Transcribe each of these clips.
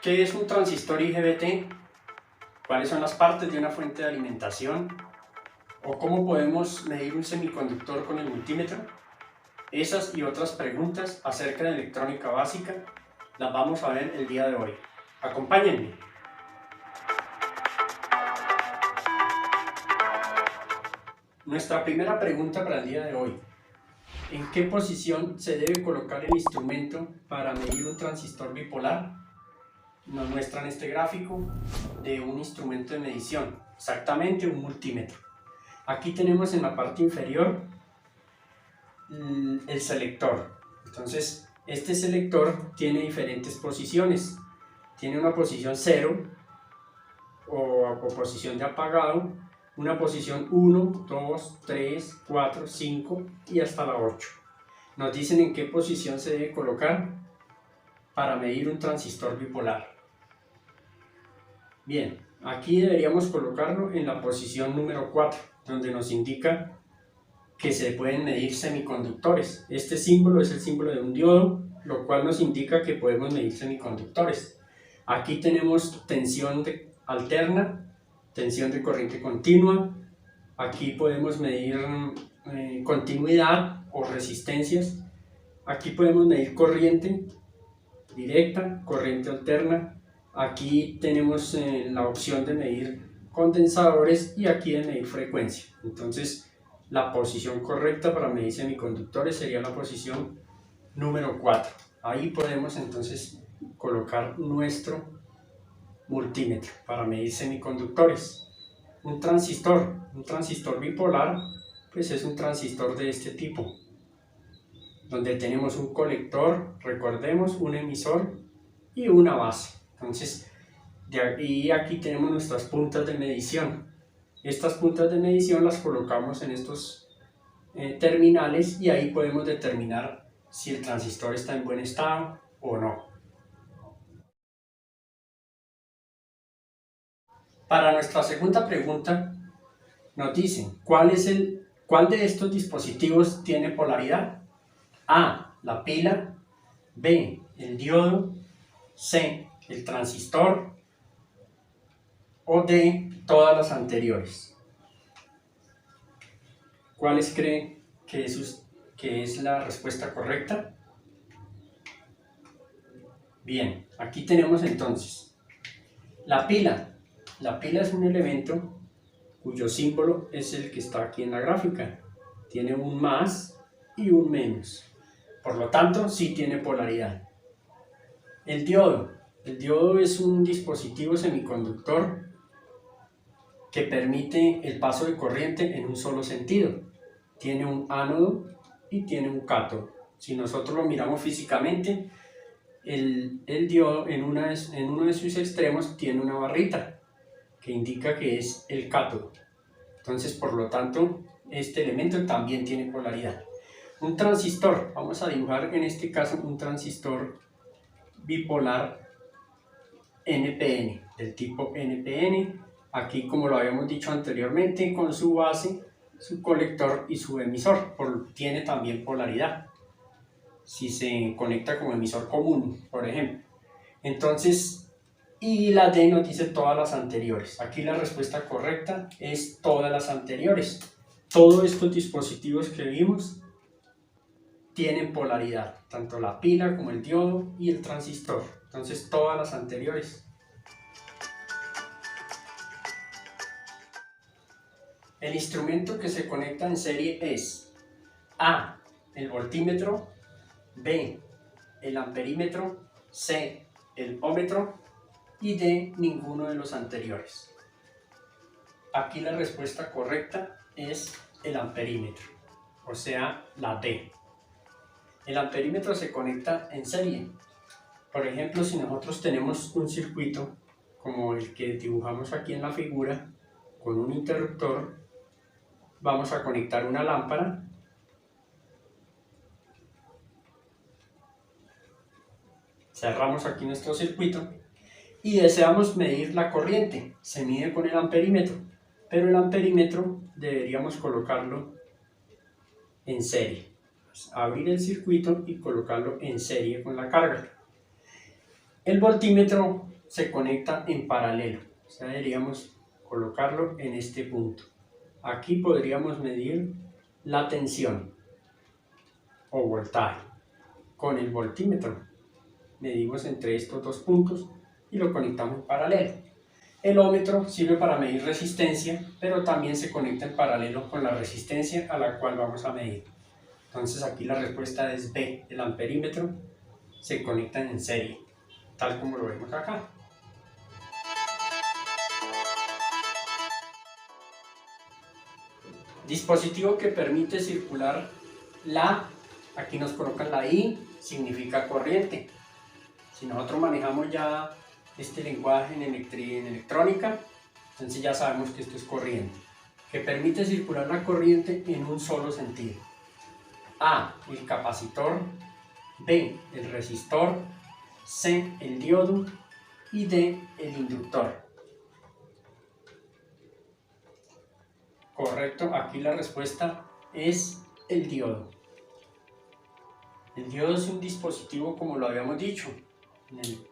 ¿Qué es un transistor IGBT? ¿Cuáles son las partes de una fuente de alimentación? ¿O cómo podemos medir un semiconductor con el multímetro? Esas y otras preguntas acerca de electrónica básica las vamos a ver el día de hoy. Acompáñenme. Nuestra primera pregunta para el día de hoy: ¿en qué posición se debe colocar el instrumento para medir un transistor bipolar? Nos muestran este gráfico de un instrumento de medición, exactamente un multímetro. Aquí tenemos en la parte inferior el selector. Entonces, este selector tiene diferentes posiciones. Tiene una posición 0 o posición de apagado, una posición 1, 2, 3, 4, 5 y hasta la 8. Nos dicen en qué posición se debe colocar para medir un transistor bipolar. Bien, aquí deberíamos colocarlo en la posición número 4, donde nos indica que se pueden medir semiconductores. Este símbolo es el símbolo de un diodo, lo cual nos indica que podemos medir semiconductores. Aquí tenemos tensión alterna, tensión de corriente continua. Aquí podemos medir continuidad o resistencias. Aquí podemos medir corriente directa, corriente alterna. Aquí tenemos la opción de medir condensadores y aquí de medir frecuencia. Entonces, la posición correcta para medir semiconductores sería la posición número 4. Ahí podemos entonces colocar nuestro multímetro para medir semiconductores. Un transistor bipolar, pues es un transistor de este tipo, donde tenemos un colector, recordemos, un emisor y una base. Entonces, aquí tenemos nuestras puntas de medición. Estas puntas de medición las colocamos en estos terminales y ahí podemos determinar si el transistor está en buen estado o no. Para nuestra segunda pregunta nos dicen ¿cuál de estos dispositivos tiene polaridad? A, la pila; B, el diodo; C, el transistor; o D, todas las anteriores. ¿Cuáles creen que es la respuesta correcta? Bien, aquí tenemos entonces la pila. La pila es un elemento cuyo símbolo es el que está aquí en la gráfica. Tiene un más y un menos. Por lo tanto, sí tiene polaridad. El diodo. El diodo es un dispositivo semiconductor que permite el paso de corriente en un solo sentido. Tiene un ánodo y tiene un cátodo. Si nosotros lo miramos físicamente, el diodo en uno de sus extremos tiene una barrita que indica que es el cátodo. Entonces, por lo tanto, este elemento también tiene polaridad. Un transistor, vamos a dibujar en este caso un transistor bipolar NPN, del tipo NPN. Aquí, como lo habíamos dicho anteriormente, con su base, su colector y su emisor, tiene también polaridad si se conecta como emisor común, por ejemplo. Entonces, y la D nos dice todas las anteriores. Aquí la respuesta correcta es todas las anteriores. Todos estos dispositivos que vimos tienen polaridad, tanto la pila como el diodo y el transistor. Entonces, todas las anteriores. El instrumento que se conecta en serie es A, el voltímetro; B, el amperímetro; C, el ómetro; y D, ninguno de los anteriores. Aquí la respuesta correcta es el amperímetro, o sea, la D. El amperímetro se conecta en serie. Por ejemplo, si nosotros tenemos un circuito como el que dibujamos aquí en la figura, con un interruptor, vamos a conectar una lámpara. Cerramos aquí nuestro circuito y deseamos medir la corriente. Se mide con el amperímetro, pero el amperímetro deberíamos colocarlo en serie. Abrir el circuito y colocarlo en serie con la carga. El voltímetro se conecta en paralelo. O sea, deberíamos colocarlo en este punto. Aquí podríamos medir la tensión o voltaje con el voltímetro. Medimos entre estos dos puntos y lo conectamos en paralelo. El ohmímetro sirve para medir resistencia, pero también se conecta en paralelo con la resistencia a la cual vamos a medir. Entonces aquí la respuesta es B. El amperímetro se conectan en serie, tal como lo vemos acá. Dispositivo que permite circular aquí nos colocan la I, significa corriente. Si nosotros manejamos ya este lenguaje en electrónica, entonces ya sabemos que esto es corriente, que permite circular la corriente en un solo sentido. A, el capacitor, B, el resistor, C, el diodo y D, el inductor. Correcto, aquí la respuesta es el diodo. El diodo es un dispositivo, como lo habíamos dicho en el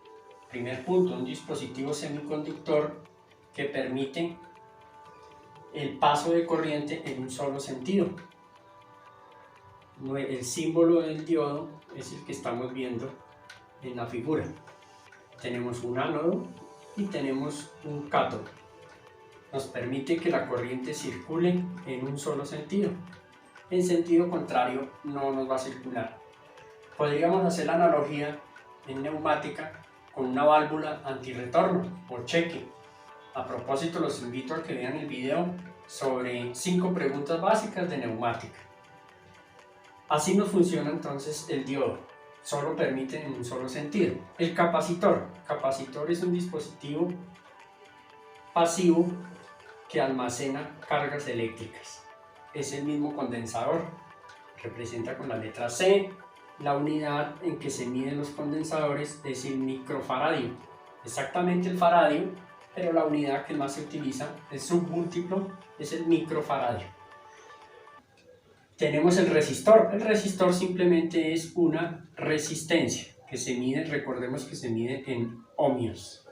primer punto, un dispositivo semiconductor que permite el paso de corriente en un solo sentido. El símbolo del diodo es el que estamos viendo en la figura. Tenemos un ánodo y tenemos un cátodo. Nos permite que la corriente circule en un solo sentido. En sentido contrario no nos va a circular. Podríamos hacer la analogía en neumática con una válvula antirretorno o cheque. A propósito, los invito a que vean el video sobre 5 preguntas básicas de neumática. Así nos funciona entonces el diodo, solo permite en un solo sentido. El capacitor es un dispositivo pasivo que almacena cargas eléctricas. Es el mismo condensador, representa con la letra C. La unidad en que se miden los condensadores es el microfaradio, exactamente el faradio, pero la unidad que más se utiliza, el submúltiplo, es el microfaradio. Tenemos el resistor simplemente es una resistencia que se mide, recordemos que se mide en ohmios.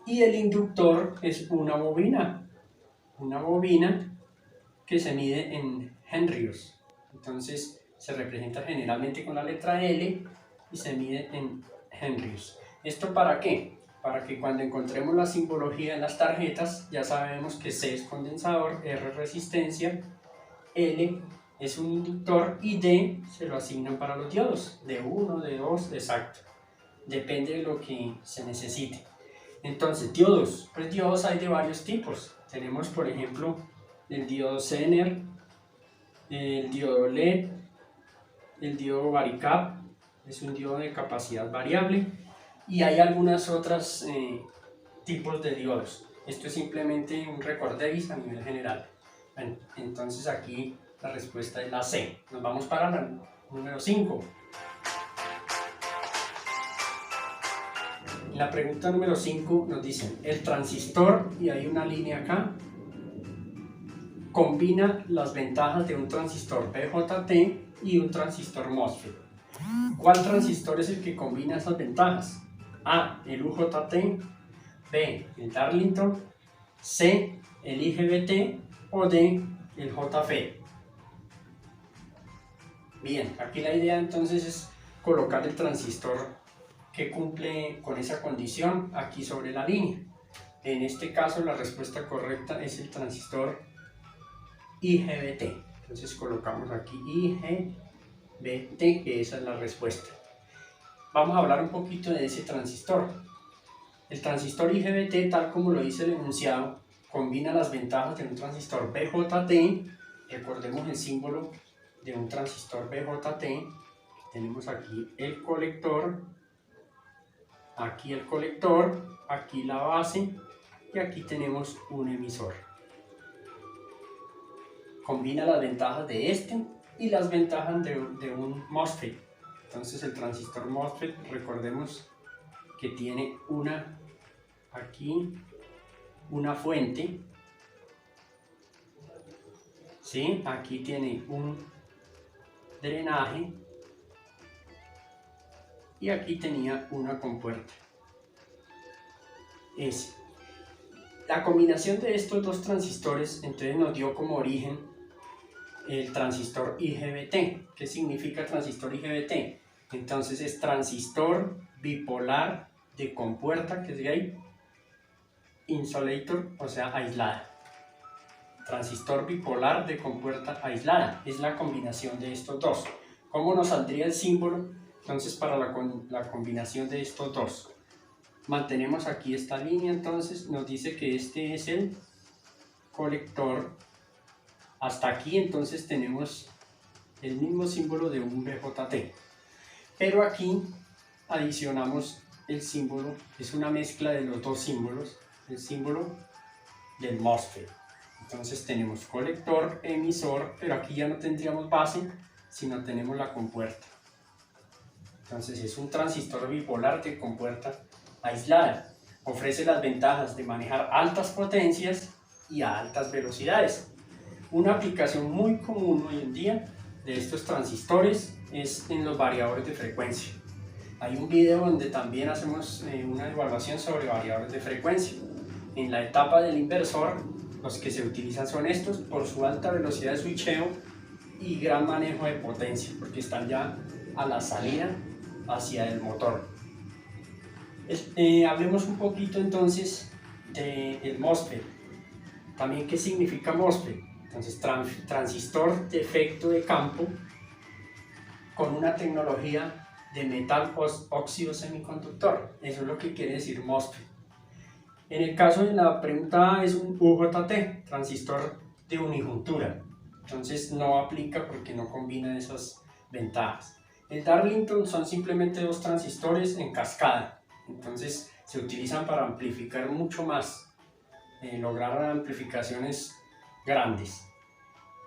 Y el inductor es una bobina que se mide en henrios. Entonces se representa generalmente con la letra L y se mide en henrios. ¿Esto para qué? Para que cuando encontremos la simbología en las tarjetas ya sabemos que C es condensador, R resistencia, L es un inductor y D se lo asignan para los diodos, D1, D2, exacto. Depende de lo que se necesite. Entonces, diodos. Pues diodos hay de varios tipos. Tenemos, por ejemplo, el diodo Zener, el diodo LED, el diodo Varicap, es un diodo de capacidad variable, y hay algunas otras tipos de diodos. Esto es simplemente un recorderis a nivel general. Bueno, entonces aquí la respuesta es la C. Nos vamos para la número 5. En la pregunta número 5 nos dicen, el transistor, y hay una línea acá, combina las ventajas de un transistor BJT y un transistor MOSFET. ¿Cuál transistor es el que combina esas ventajas? A, el UJT, B, el Darlington, C, el IGBT o D, el JFET. Bien, aquí la idea entonces es colocar el transistor que cumple con esa condición aquí sobre la línea. En este caso la respuesta correcta es el transistor IGBT. Entonces colocamos aquí IGBT, que esa es la respuesta. Vamos a hablar un poquito de ese transistor. El transistor IGBT, tal como lo dice el enunciado, combina las ventajas de un transistor BJT. Recordemos el símbolo de un transistor BJT. Tenemos aquí el colector, aquí la base y aquí tenemos un emisor. Combina las ventajas de este y las ventajas de un MOSFET. Entonces el transistor MOSFET, recordemos que tiene aquí una fuente, ¿sí? Aquí tiene un drenaje y aquí tenía una compuerta. S. La combinación de estos dos transistores entonces nos dio como origen el transistor IGBT. ¿Qué significa transistor IGBT? Entonces es transistor bipolar de compuerta, que es gay, insulator, o sea, aislada. Transistor bipolar de compuerta aislada es la combinación de estos dos. ¿Cómo nos saldría el símbolo? Entonces para la combinación de estos dos, mantenemos aquí esta línea, entonces nos dice que este es el colector. Hasta aquí entonces tenemos el mismo símbolo de un BJT, pero aquí adicionamos el símbolo, es una mezcla de los dos símbolos, el símbolo del MOSFET. Entonces tenemos colector, emisor, pero aquí ya no tendríamos base, sino tenemos la compuerta. Entonces es un transistor bipolar de compuerta aislada. Ofrece las ventajas de manejar altas potencias y a altas velocidades. Una aplicación muy común hoy en día de estos transistores es en los variadores de frecuencia. Hay un video donde también hacemos una evaluación sobre variadores de frecuencia. En la etapa del inversor, los que se utilizan son estos por su alta velocidad de switcheo y gran manejo de potencia, porque están ya a la salida hacia el motor. Hablemos un poquito entonces del MOSFET. También, ¿qué significa MOSFET? Entonces, transistor de efecto de campo con una tecnología de metal óxido semiconductor. Eso es lo que quiere decir MOSFET. En el caso de la pregunta A es un UJT, transistor de unijuntura. Entonces no aplica porque no combina esas ventajas. El Darlington son simplemente dos transistores en cascada. Entonces se utilizan para amplificar mucho más, lograr amplificaciones grandes.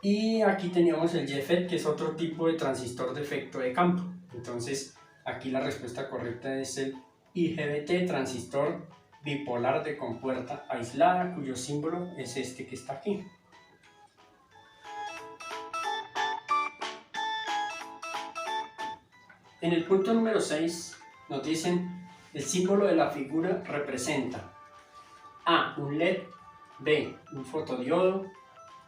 Y aquí teníamos el JFET, que es otro tipo de transistor de efecto de campo. Entonces aquí la respuesta correcta es el IGBT, transistor bipolar de compuerta aislada, cuyo símbolo es este que está aquí. En el punto número 6 nos dicen el símbolo de la figura representa A, un LED, B, un fotodiodo,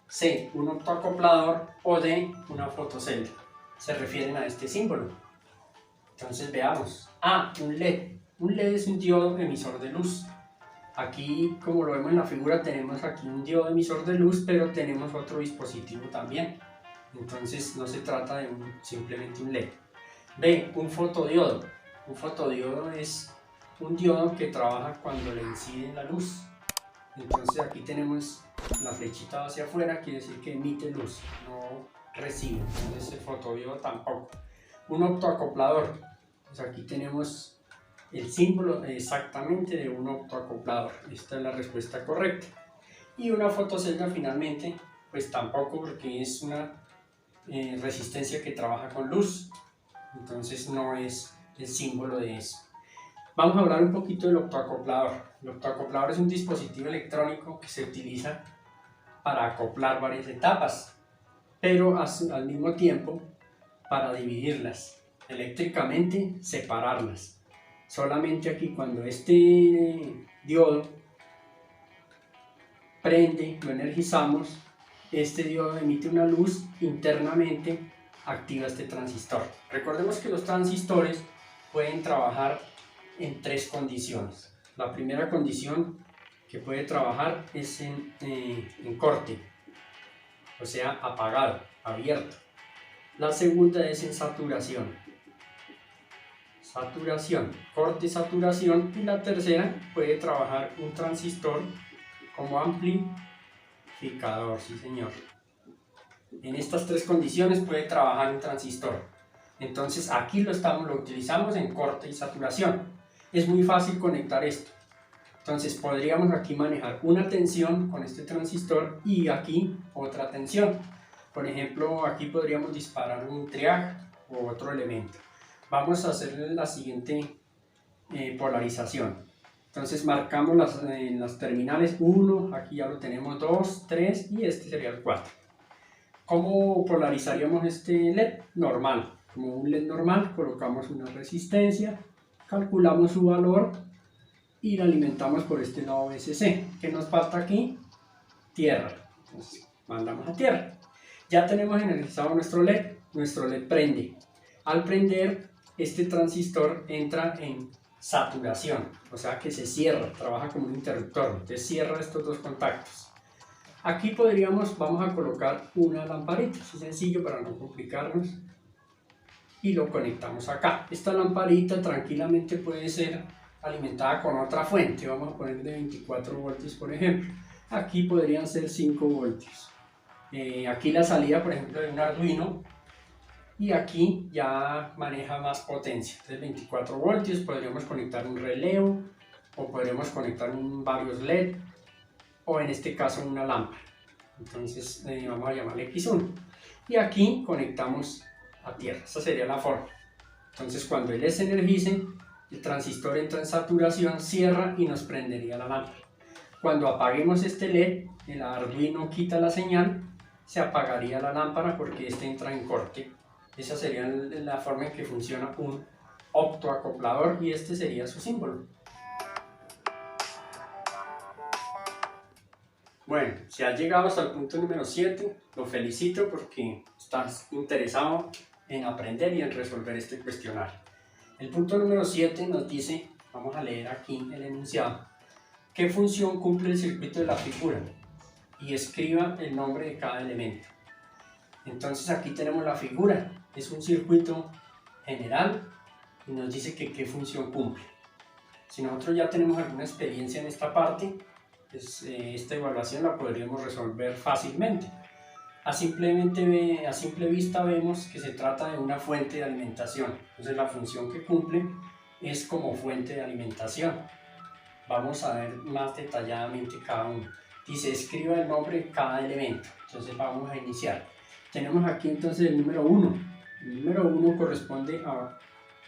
C, un optoacoplador o D, una fotocelda. Se refieren a este símbolo. Entonces veamos. A, un LED. Un LED es un diodo emisor de luz. Aquí, como lo vemos en la figura, tenemos aquí un diodo emisor de luz, pero tenemos otro dispositivo también. Entonces no se trata de simplemente un LED. B, un fotodiodo. Un fotodiodo es un diodo que trabaja cuando le incide la luz. Entonces aquí tenemos la flechita hacia afuera, quiere decir que emite luz, no recibe. Entonces el fotodiodo tampoco. Un optoacoplador. Pues aquí tenemos el símbolo exactamente de un optoacoplador. Esta es la respuesta correcta. Y una fotocelda finalmente, pues tampoco, porque es una resistencia que trabaja con luz. Entonces no es el símbolo de eso. Vamos a hablar un poquito del optoacoplador. El optoacoplador es un dispositivo electrónico que se utiliza para acoplar varias etapas, pero al mismo tiempo para dividirlas, eléctricamente separarlas. Solamente aquí cuando este diodo prende, lo energizamos, este diodo emite una luz internamente, activa este transistor. Recordemos que los transistores pueden trabajar en tres condiciones. La primera condición que puede trabajar es en corte, o sea, apagado, abierto. La segunda es en saturación, corte, saturación. Y la tercera puede trabajar un transistor como amplificador, sí señor. En estas tres condiciones puede trabajar un transistor. Entonces aquí lo utilizamos en corte y saturación. Es muy fácil conectar esto. Entonces podríamos aquí manejar una tensión con este transistor y aquí otra tensión. Por ejemplo, aquí podríamos disparar un triac o otro elemento. Vamos a hacer la siguiente polarización. Entonces marcamos las terminales 1, aquí ya lo tenemos 2, 3 y este sería el 4. ¿Cómo polarizaríamos este LED? Normal. Como un LED normal, colocamos una resistencia, calculamos su valor y la alimentamos por este lado VCC. ¿Qué nos falta aquí? Tierra. Entonces mandamos a tierra. Ya tenemos energizado nuestro LED prende. Al prender, este transistor entra en saturación, o sea que se cierra, trabaja como un interruptor, entonces cierra estos dos contactos. Aquí vamos a colocar una lamparita, es sencillo para no complicarnos, y lo conectamos acá. Esta lamparita tranquilamente puede ser alimentada con otra fuente, vamos a poner de 24 voltios por ejemplo, aquí podrían ser 5 voltios. Aquí la salida por ejemplo de un Arduino, y aquí ya maneja más potencia, entonces 24 voltios, podríamos conectar un releo o podríamos conectar varios LED o en este caso una lámpara. Entonces vamos a llamarle X1 y aquí conectamos a tierra. Esa sería la forma. Entonces cuando el LED se energice, el transistor entra en saturación, cierra y nos prendería la lámpara. Cuando apaguemos este LED, el Arduino quita la señal, se apagaría la lámpara porque este entra en corte. Esa sería la forma en que funciona un optoacoplador y este sería su símbolo. Bueno, si has llegado hasta el punto número 7, lo felicito porque estás interesado en aprender y en resolver este cuestionario. El punto número 7 nos dice, vamos a leer aquí el enunciado, ¿qué función cumple el circuito de la figura? Y escriba el nombre de cada elemento. Entonces aquí tenemos la figura, es un circuito general y nos dice que qué función cumple. Si nosotros ya tenemos alguna experiencia en esta parte, pues esta evaluación la podríamos resolver fácilmente. A simple vista vemos que se trata de una fuente de alimentación, entonces la función que cumple es como fuente de alimentación. Vamos a ver más detalladamente cada uno. Dice, escriba el nombre de cada elemento, entonces vamos a iniciar. Tenemos aquí entonces el número 1. El número 1 corresponde a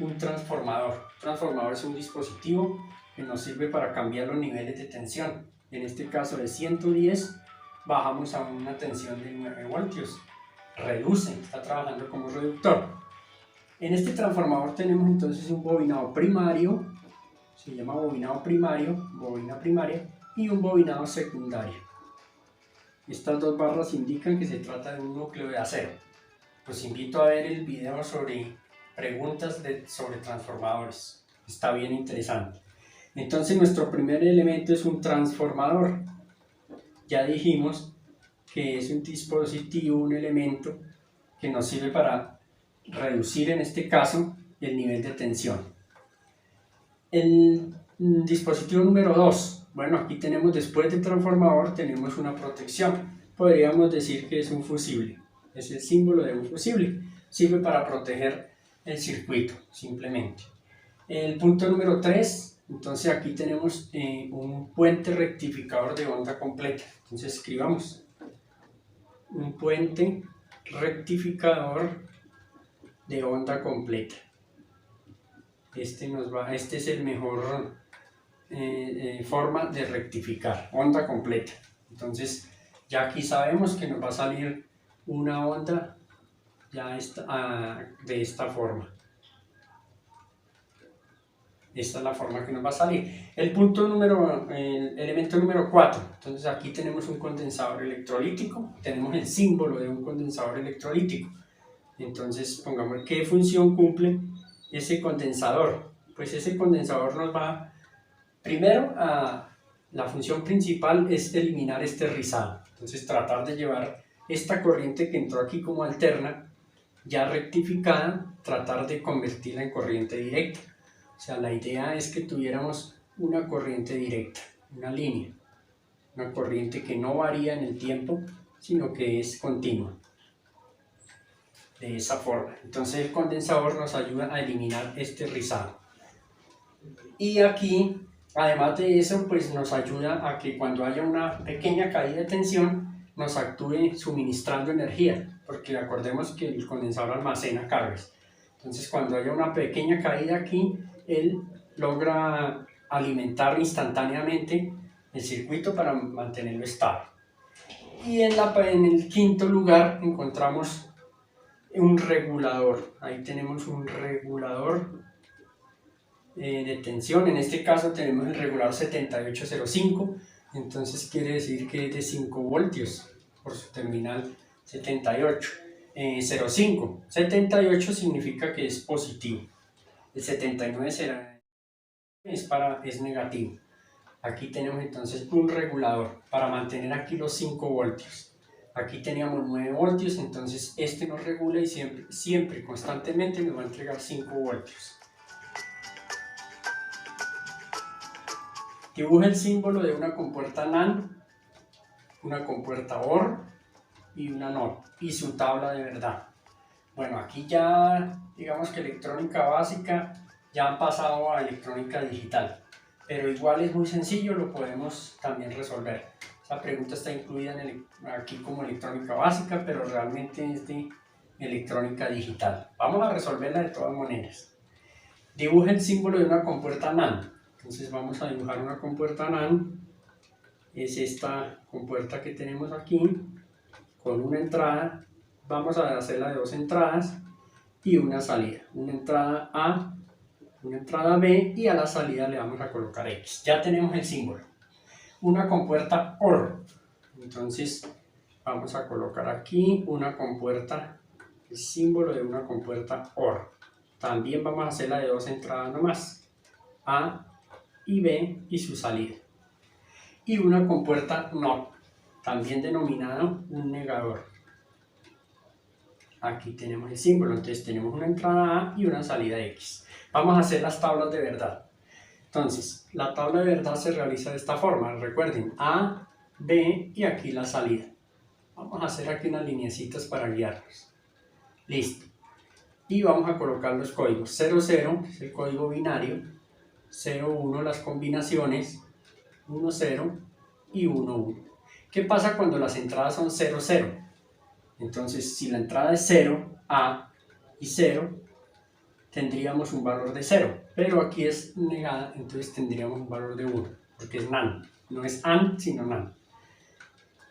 un transformador. Un transformador es un dispositivo que nos sirve para cambiar los niveles de tensión. En este caso de 110 bajamos a una tensión de 9 voltios. Reduce, está trabajando como reductor. En este transformador tenemos entonces un bobinado primario, se llama bobinado primario, bobina primaria, y un bobinado secundario. Estas dos barras indican que se trata de un núcleo de acero. Los invito a ver el video sobre preguntas sobre transformadores. Está bien interesante. Entonces nuestro primer elemento es un transformador. Ya dijimos que es un dispositivo, un elemento que nos sirve para reducir en este caso el nivel de tensión. El dispositivo número 2. Bueno, aquí tenemos después del transformador tenemos una protección. Podríamos decir que es un fusible. Es el símbolo de un fusible. Sirve para proteger el circuito, simplemente. El punto número 3, entonces aquí tenemos un puente rectificador de onda completa. Entonces escribamos un puente rectificador de onda completa. Este es el mejor forma de rectificar, onda completa. Entonces ya aquí sabemos que nos va a salir una onda ya de esta forma. Esta es la forma que nos va a salir. El elemento número 4. Entonces aquí tenemos un condensador electrolítico. Tenemos el símbolo de un condensador electrolítico. Entonces pongamos qué función cumple ese condensador. Pues ese condensador nos va primero la función principal es eliminar este rizado. Entonces tratar de llevar esta corriente que entró aquí como alterna, ya rectificada, tratar de convertirla en corriente directa. O sea, la idea es que tuviéramos una corriente directa, una línea, una corriente que no varía en el tiempo, sino que es continua. De esa forma. Entonces el condensador nos ayuda a eliminar este rizado. Y aquí, además de eso, pues nos ayuda a que cuando haya una pequeña caída de tensión, nos actúe suministrando energía, porque acordemos que el condensador almacena cargas. Entonces cuando haya una pequeña caída aquí, él logra alimentar instantáneamente el circuito para mantenerlo estable. Y en el quinto lugar encontramos un regulador. Ahí tenemos un regulador de tensión. En este caso tenemos el regulador 7805, entonces quiere decir que es de 5 voltios por su terminal 7805. 78 significa que es positivo, el 79 es negativo. Aquí tenemos entonces un regulador para mantener aquí los 5 voltios. Aquí teníamos 9 voltios, entonces este nos regula y siempre constantemente nos va a entregar 5 voltios. Dibuja el símbolo de una compuerta NAND, una compuerta OR y una NOT y su tabla de verdad. Bueno, aquí ya digamos que electrónica básica ya han pasado a electrónica digital, pero igual es muy sencillo, lo podemos también resolver. Esta pregunta está incluida aquí como electrónica básica, pero realmente es de electrónica digital. Vamos a resolverla de todas maneras. Dibuja el símbolo de una compuerta NAND. Entonces vamos a dibujar una compuerta NAND. Es esta compuerta que tenemos aquí, con una entrada. Vamos a hacerla de 2 entradas y una salida. Una entrada A, una entrada B, y a la salida le vamos a colocar X. Ya tenemos el símbolo. Una compuerta OR, entonces vamos a colocar aquí una compuerta, el símbolo de una compuerta OR. También vamos a hacerla de 2 entradas nomás, A y B y su salida. Y una compuerta NOT, también denominado un negador. Aquí tenemos el símbolo, entonces tenemos una entrada A y una salida X. Vamos a hacer las tablas de verdad. Entonces, la tabla de verdad se realiza de esta forma. Recuerden, A, B y aquí la salida. Vamos a hacer aquí unas lineecitas para guiarnos. Listo. Y vamos a colocar los códigos. 00 es el código binario, 01 las combinaciones, 10 y 11. ¿Qué pasa cuando las entradas son 00? Entonces, si la entrada es 0, A y 0, tendríamos un valor de 0, pero aquí es negada, entonces tendríamos un valor de 1, porque es NAND, no es AND, sino NAND.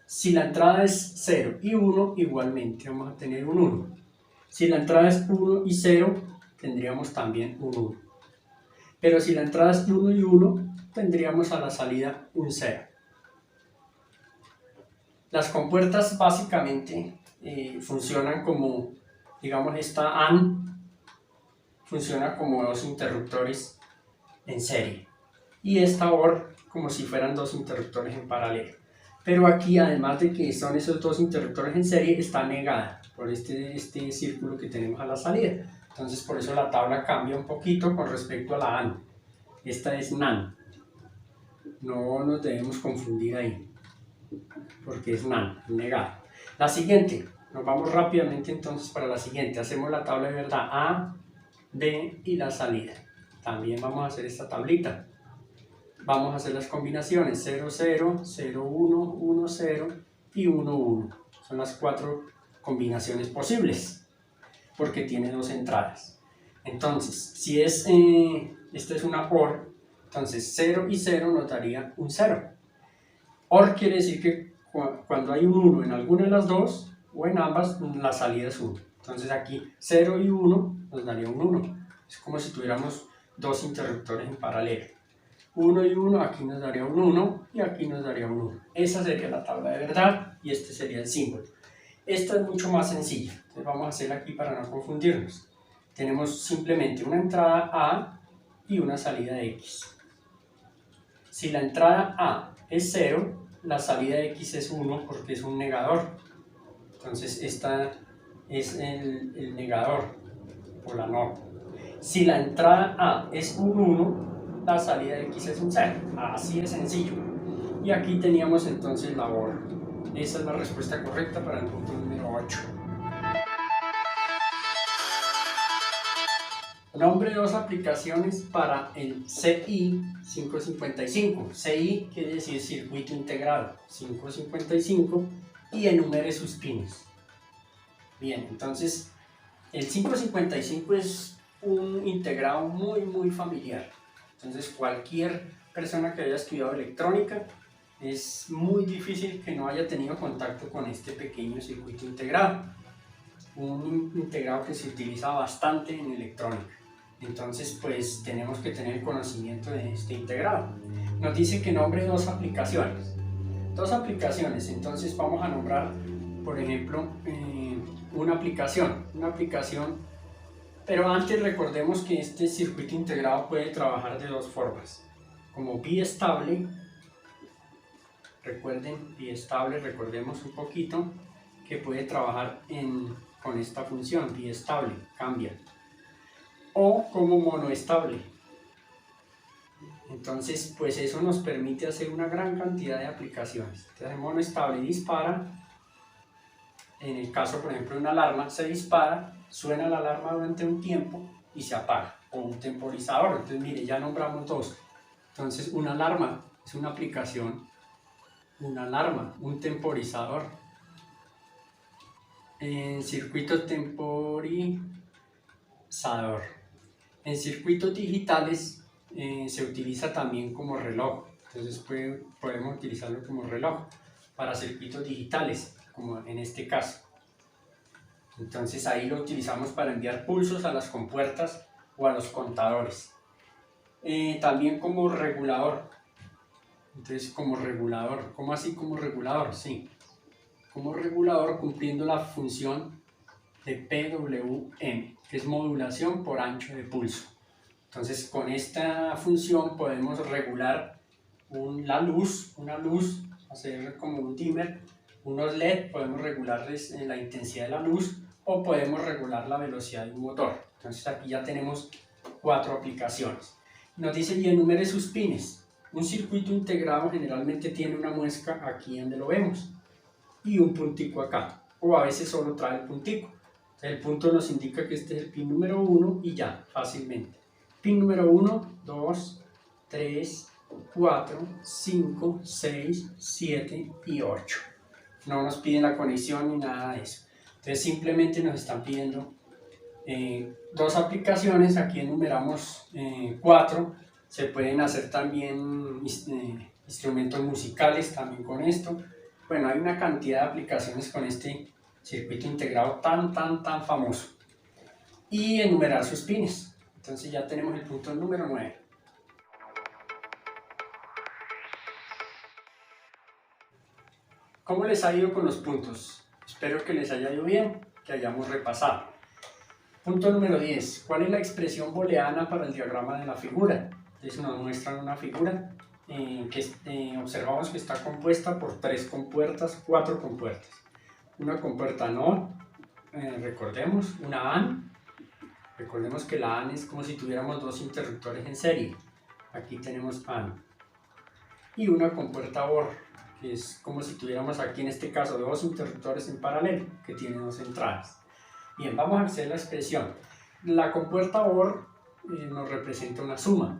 Si la entrada es 0 y 1, igualmente vamos a tener un 1. Si la entrada es 1 y 0, tendríamos también un 1. Pero si la entrada es 1 y 1, tendríamos a la salida un 0. Las compuertas básicamente funcionan como, digamos, esta AND funciona como 2 interruptores en serie y esta OR como si fueran 2 interruptores en paralelo. Pero aquí, además de que son esos 2 interruptores en serie, está negada por este círculo que tenemos a la salida. Entonces por eso la tabla cambia un poquito con respecto a la AND. Esta es NAND. No nos debemos confundir ahí, porque es NAND, negada. La siguiente, nos vamos rápidamente entonces para la siguiente. Hacemos la tabla de verdad A, B y la salida. También vamos a hacer esta tablita. Vamos a hacer las combinaciones 00, 01, 10 y 11. Son las 4 combinaciones posibles porque tiene 2 entradas. Entonces, si esta es una OR, entonces 0 y 0 nos daría un 0. OR quiere decir que cuando hay un 1 en alguna de las dos o en ambas, la salida es 1. Entonces aquí 0 y 1 nos daría un 1. Es como si tuviéramos 2 interruptores en paralelo. 1 y 1, aquí nos daría un 1 y aquí nos daría un 1. Esa sería la tabla de verdad y este sería el símbolo. Esta es mucho más sencilla. Entonces vamos a hacer aquí para no confundirnos. Tenemos simplemente una entrada A y una salida X. Si la entrada A es 0, la salida X es 1 porque es un negador. Entonces esta es el negador o la NOT. Si la entrada A es un 1, la salida X es un 0. Así de sencillo. Y aquí teníamos entonces la OR. Esa es la respuesta correcta para el punto número 8. Nombre de 2 aplicaciones para el CI 555. CI quiere decir circuito integrado 555 y enumere sus pines. Bien, entonces el 555 es un integrado muy familiar. Entonces cualquier persona que haya estudiado electrónica es muy difícil que no haya tenido contacto con este pequeño circuito integrado. Un integrado que se utiliza bastante en electrónica. Entonces pues tenemos que tener conocimiento de este integrado. Nos dice que nombre dos aplicaciones. Dos aplicaciones, entonces vamos a nombrar, por ejemplo, una aplicación, pero antes recordemos que este circuito integrado puede trabajar de dos formas, como biestable. Recuerden, biestable, recordemos un poquito que puede trabajar con esta función, biestable, cambia, o como monoestable. Entonces, pues eso nos permite hacer una gran cantidad de aplicaciones. Entonces, monoestable dispara, en el caso, por ejemplo, de una alarma, se dispara, suena la alarma durante un tiempo y se apaga, o un temporizador. Entonces, mire, ya nombramos dos. Entonces, una alarma es una aplicación, una alarma, un temporizador. En circuito temporizador. En circuitos digitales se utiliza también como reloj, entonces podemos utilizarlo como reloj para circuitos digitales, como en este caso. Entonces ahí lo utilizamos para enviar pulsos a las compuertas o a los contadores. También como regulador. Entonces como regulador, ¿cómo así como regulador? Sí, como regulador cumpliendo la función de PWM, que es modulación por ancho de pulso. Entonces con esta función podemos regular una luz, hacer como un dimmer, unos LED, podemos regularles la intensidad de la luz o podemos regular la velocidad de un motor. Entonces aquí ya tenemos 4 aplicaciones. Nos dice y enumere sus pines. Un circuito integrado generalmente tiene una muesca aquí donde lo vemos y un puntico acá, o a veces solo trae el puntico. El punto nos indica que este es el pin número 1 y ya, fácilmente. Pin número 1, 2, 3, 4, 5, 6, 7 y 8. No nos piden la conexión ni nada de eso. Entonces simplemente nos están pidiendo dos aplicaciones. Aquí enumeramos 4. Se pueden hacer también instrumentos musicales también con esto. Bueno, hay una cantidad de aplicaciones con este circuito integrado tan famoso. Y enumerar sus pines. Entonces ya tenemos el punto número 9. ¿Cómo les ha ido con los puntos? Espero que les haya ido bien, que hayamos repasado. Punto número 10. ¿Cuál es la expresión booleana para el diagrama de la figura? Entonces nos muestran una figura que observamos que está compuesta por 4 compuertas. Una compuerta NOT, recordemos, una AND. Recordemos que la AND es como si tuviéramos dos interruptores en serie. Aquí tenemos AND. Y una compuerta OR, que es como si tuviéramos aquí en este caso dos interruptores en paralelo, que tienen dos entradas. Bien, vamos a hacer la expresión. La compuerta OR nos representa una suma.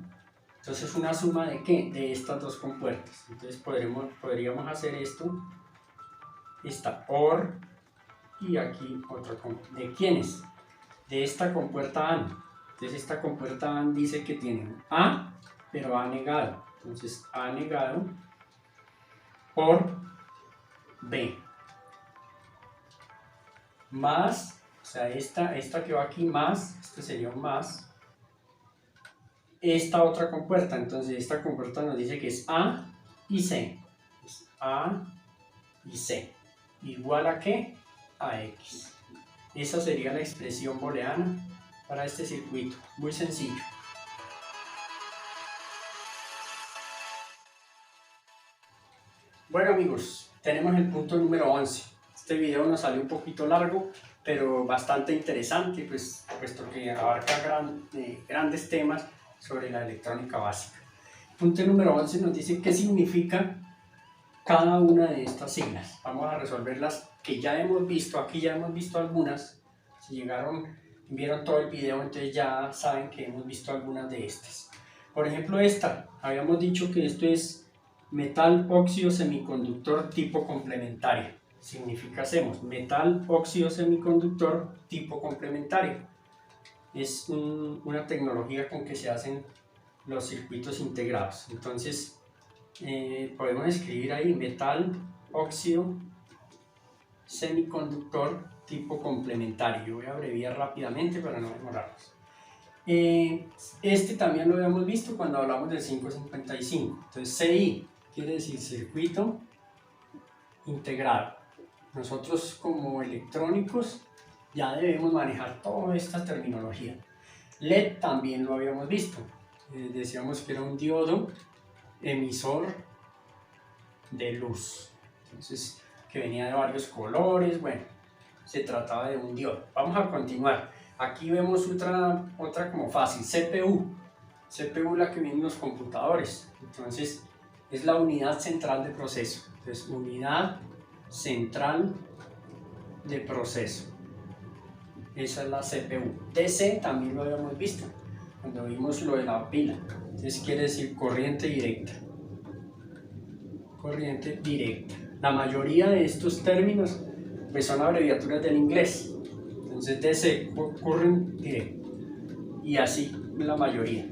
Entonces, ¿una suma de qué? De estas dos compuertas. Entonces podríamos hacer esto. Esta OR y aquí otra compuerta. ¿De quiénes? De esta compuerta AND. Entonces esta compuerta AND dice que tiene A, pero A negado. Entonces A negado por B. Más, o sea, esta que va aquí más, este sería un más, esta otra compuerta. Entonces esta compuerta nos dice que es A y C. Es A y C. ¿Igual a qué? A X. Esa sería la expresión booleana para este circuito. Muy sencillo. Bueno amigos, tenemos el punto número 11. Este video nos salió un poquito largo, pero bastante interesante, pues, puesto que abarca grandes temas sobre la electrónica básica. Punto número 11 nos dice qué significa cada una de estas siglas. Vamos a resolverlas que ya hemos visto. Aquí ya hemos visto algunas. Si vieron todo el video, entonces ya saben que hemos visto algunas de estas. Por ejemplo, esta, habíamos dicho que esto es metal óxido semiconductor tipo complementario. Significa metal óxido semiconductor tipo complementario. Es una tecnología con que se hacen los circuitos integrados. Entonces podemos escribir ahí metal óxido semiconductor tipo complementario. Yo voy a abreviar rápidamente para no demorarnos. Este también lo habíamos visto cuando hablamos del 555. Entonces CI quiere decir circuito integrado. Nosotros como electrónicos ya debemos manejar toda esta terminología. LED también lo habíamos visto. Decíamos que era un diodo emisor de luz. Entonces, que venía de varios colores. Bueno, se trataba de un diodo. Vamos a continuar. Aquí vemos otra como fácil, CPU. CPU la que viene en los computadores. Entonces, es la unidad central de proceso. Entonces, unidad central de proceso. Esa es la CPU. DC también lo habíamos visto cuando vimos lo de la pila. Entonces quiere decir corriente directa. Corriente directa. La mayoría de estos términos pues son abreviaturas del inglés. Entonces DC, current direct. Y así la mayoría.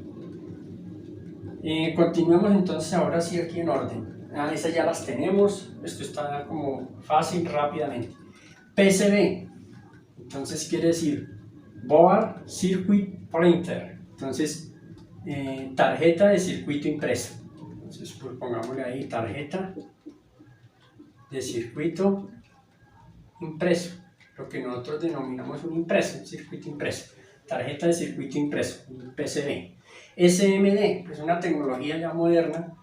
Continuemos entonces ahora sí aquí en orden. Esas ya las tenemos. Esto está como fácil, rápidamente. PCB. Entonces quiere decir Board Circuit Printer. Entonces, tarjeta de circuito impreso. Entonces, pues pongámosle ahí tarjeta de circuito impreso. Lo que nosotros denominamos un impreso, un circuito impreso. Tarjeta de circuito impreso, un PCB. SMD es una tecnología ya moderna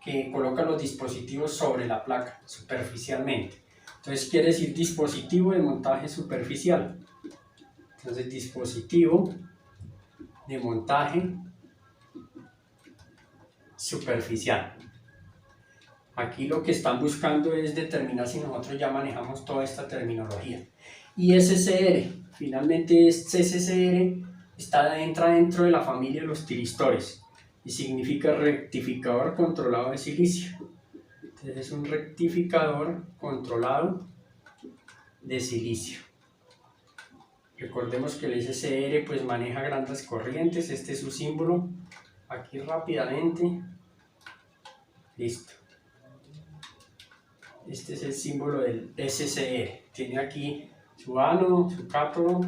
que coloca los dispositivos sobre la placa, superficialmente. Entonces quiere decir dispositivo de montaje superficial. Entonces dispositivo de montaje superficial. Aquí lo que están buscando es determinar si nosotros ya manejamos toda esta terminología. Y SCR, finalmente SCR entra dentro de la familia de los tiristores y significa rectificador controlado de silicio. Entonces es un rectificador controlado de silicio. Recordemos que el SCR pues maneja grandes corrientes. Este es su símbolo. Aquí rápidamente. Listo. Este es el símbolo del SCR. Tiene aquí su ánodo, su cátodo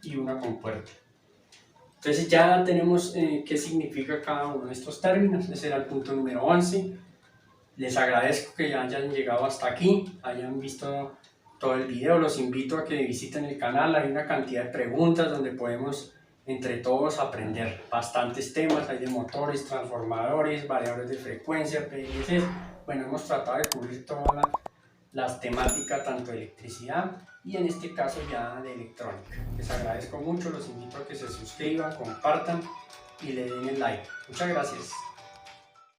y una compuerta. Entonces ya tenemos qué significa cada uno de estos términos. Ese era el punto número 11. Les agradezco que ya hayan llegado hasta aquí, hayan visto todo el video. Los invito a que visiten el canal. Hay una cantidad de preguntas donde podemos entre todos aprender bastantes temas. Hay de motores, transformadores, variadores de frecuencia, PLCs. Bueno, hemos tratado de cubrir todas las temáticas, tanto de electricidad y en este caso ya de electrónica. Les agradezco mucho, los invito a que se suscriban, compartan y le den el like. Muchas gracias.